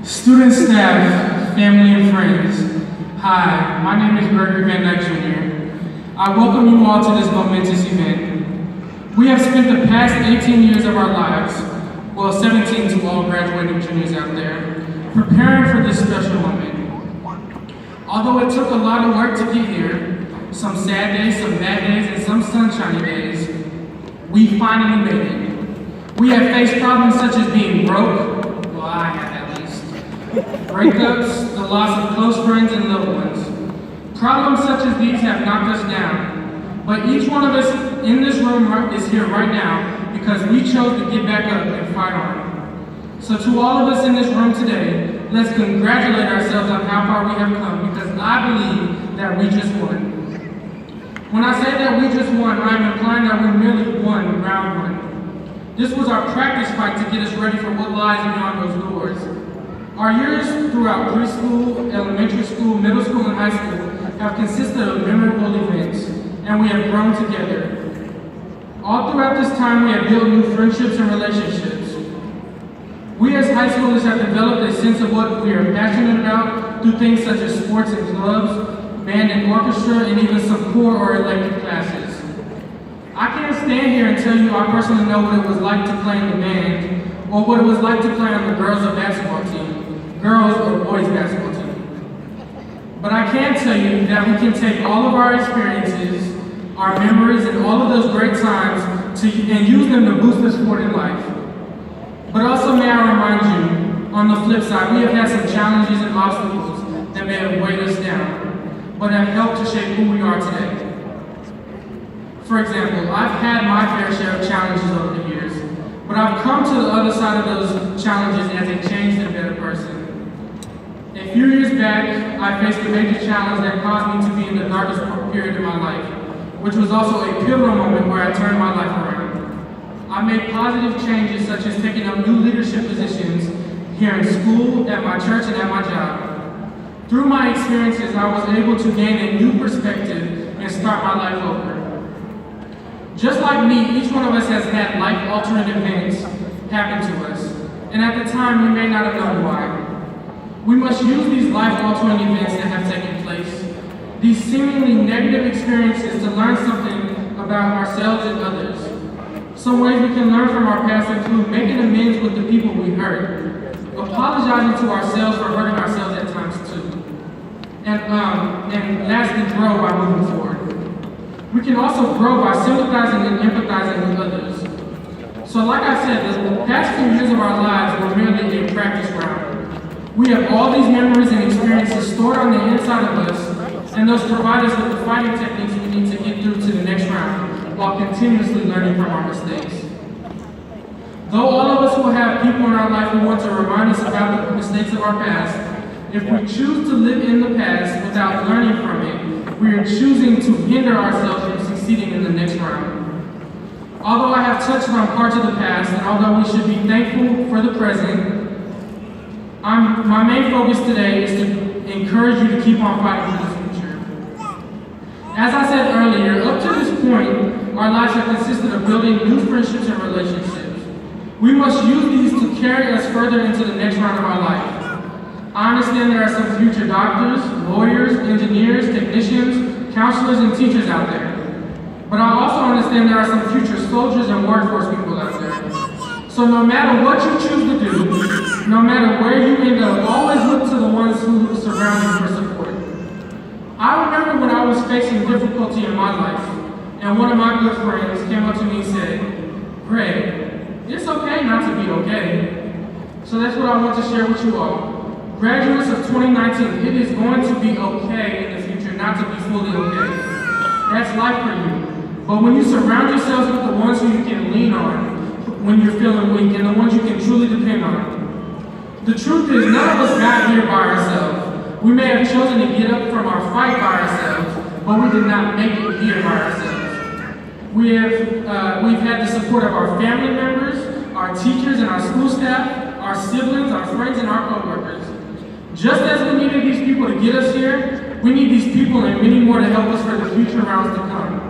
Students, staff, family, and friends, hi, my name is Gregory Vandyke Jr. I welcome you all to this momentous event. We have spent the past 18 years of our lives, well, 17 to all graduating juniors out there, preparing for this special moment. Although it took a lot of work to get here, some sad days, some bad days, and some sunshiny days, we finally made it. We have faced problems such as being broke, well, I have at least, breakups, the loss of close friends and loved ones. Problems such as these have knocked us down, but each one of us in this room is here right now because we chose to get back up and fight on. So to all of us in this room today, let's congratulate ourselves on how far we have come, because I believe that we just won. When I say that we just won, I'm implying that we merely won round one. This was our practice fight to get us ready for what lies beyond those doors. Our years throughout preschool, elementary school, middle school, and high school have consisted of memorable events, and we have grown together. All throughout this time, we have built new friendships and relationships. We as high schoolers have developed a sense of what we are passionate about through things such as sports and clubs, band and orchestra, and even some core or elective classes. I can't stand here and tell you I personally know what it was like to play in the band, or what it was like to play on the girls' basketball team, girls or boys' basketball team. But I can tell you that we can take all of our experiences, our memories, and all of those great times and use them to boost us forward in life. But also may I remind you, on the flip side, we have had some challenges and obstacles that may have weighed us down, but have helped to shape who we are today. For example, I've had my fair share of challenges over the years, but I've come to the other side of those challenges as a changed and better person. A few years back, I faced a major challenge that caused me to be in the darkest period of my life, which was also a pivotal moment where I turned my life around. I made positive changes such as taking up new leadership positions here in school, at my church, and at my job. Through my experiences, I was able to gain a new perspective and start my life over. Just like me, each one of us has had life-altering events happen to us, and at the time, we may not have known why. We must use these life-altering events that have taken place, these seemingly negative experiences, to learn something about ourselves and others. Some ways we can learn from our past include making amends with the people we hurt, apologizing to ourselves for hurting ourselves at times too, and lastly, grow by moving forward. We can also grow by sympathizing and empathizing with others. So like I said, the past few years of our lives were merely a practice round. We have all these memories and experiences stored on the inside of us, and those provide us with the fighting techniques we need to get through to the next round, while continuously learning from our mistakes. Though all of us will have people in our life who want to remind us about the mistakes of our past, if we choose to live in the past without learning from it, we are choosing to hinder ourselves from succeeding in the next round. Although I have touched on parts of the past, and although we should be thankful for the present, my main focus today is to encourage you to keep on fighting for the future. As I said earlier, up to this point, our lives have consisted of building new friendships and relationships. We must use these to carry us further into the next round of our life. I understand there are some future doctors, lawyers, engineers, technicians, counselors, and teachers out there. But I also understand there are some future soldiers and workforce people out there. So no matter what you choose to do, no matter where you end up, always look to the ones who surround you for support. I remember when I was facing difficulty in my life, and one of my good friends came up to me and said, "Greg, it's okay not to be okay." So that's what I want to share with you all. Graduates of 2019, it is going to be okay in the future not to be fully okay. That's life for you. But when you surround yourselves with the ones who you can lean on when you're feeling weak, and the ones you can truly depend on. The truth is, none of us got here by ourselves. We may have chosen to get up from our fight by ourselves, but we did not make it here by ourselves. We've had the support of our family members, our teachers and our school staff, our siblings, our friends, and our coworkers. Just as we needed these people to get us here, we need these people and many more to help us for the future rounds to come.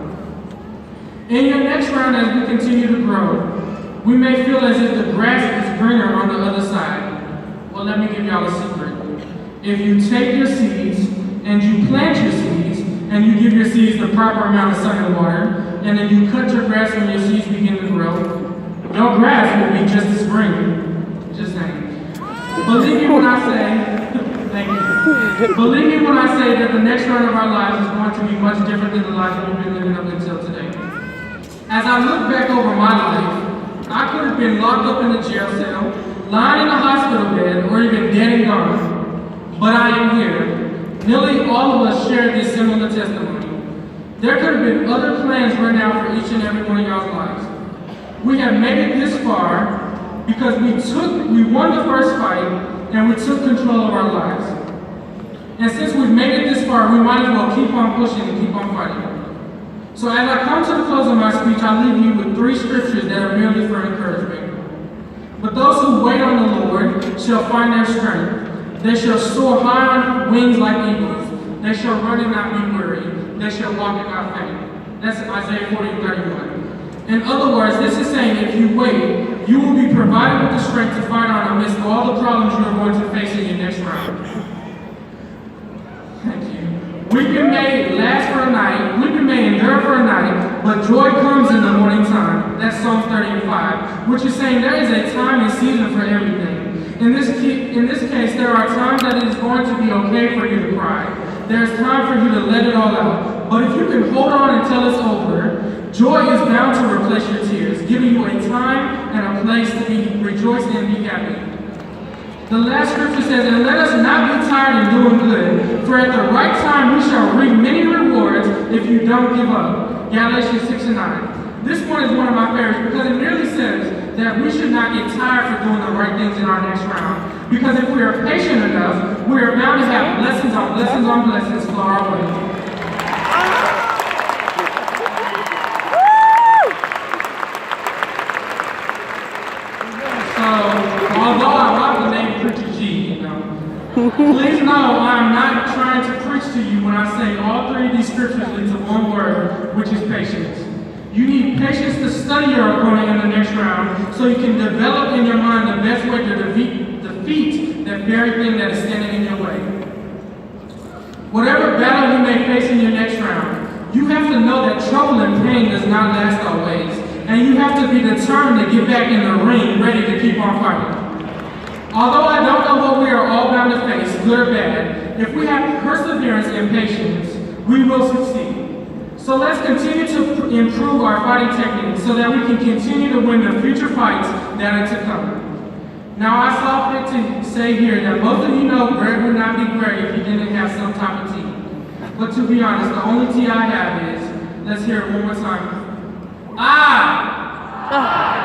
In your next round, as we continue to grow, we may feel as if the grass is green Well, let me give y'all a secret. If you take your seeds and you plant your seeds and you give your seeds the proper amount of sun and water, and then you cut your grass when your seeds begin to grow, your grass will be just as green. Just saying. Believe me when I say, thank you. Believe me when I say that the next round of our lives is going to be much different than the life we've been living up until today. As I look back over my life, I could have been locked up in a jail cell, lying in a hospital bed, or even dead and gone. But I am here. Nearly all of us share this similar testimony. There could have been other plans right now for each and every one of y'all's lives. We have made it this far because we won the first fight and we took control of our lives. And since we've made it this far, we might as well keep on pushing and keep on fighting. So as I come to the close of my speech, I leave you with 3 scriptures that are merely for encouragement. But those who wait on the Lord shall find their strength. They shall soar high on wings like eagles. They shall run and not be weary. They shall walk and not faint. That's Isaiah 40:31. In other words, this is saying if you wait, you will be provided with the strength to fight on amidst all the problems you are going to face in your next round. Thank you. Weeping may last for a night, weeping may endure for a night, but joy comes in the morning time. That's Psalms 30:5, which is saying there is a time and season for everything. In this case, there are times that it is going to be okay for you to cry. There's time for you to let it all out. But if you can hold on until it's over, joy is bound to replace your tears, giving you a time and a place to be rejoiced and be happy. The last scripture says, and let us not be tired in doing good, for at the right time we shall reap many rewards if you don't give up. Galatians 6:9. This one is one of my favorites because it merely says that we should not get tired for doing the right things in our next round. Because if we are patient enough, we are bound to have blessings on blessings on blessings flow our way. So, although I rock the name Preacher G, please know I'm not trying to preach to you when I say all 3 of these scriptures lead to one word, which is patience. You need patience to study your opponent in the next round so you can develop in your mind the best way to defeat that very thing that is standing in your way. Whatever battle you may face in your next round, you have to know that trouble and pain does not last always, and you have to be determined to get back in the ring ready to keep on fighting. Although I don't know what we are all bound to face, good or bad, if we have perseverance and patience, we will succeed. So let's continue to improve our fighting techniques so that we can continue to win the future fights that are to come. Now I saw fit to say here that most of you know Greg would not be Greg if he didn't have some type of tea. But to be honest, the only tea I have is, let's hear it one more time. Ah!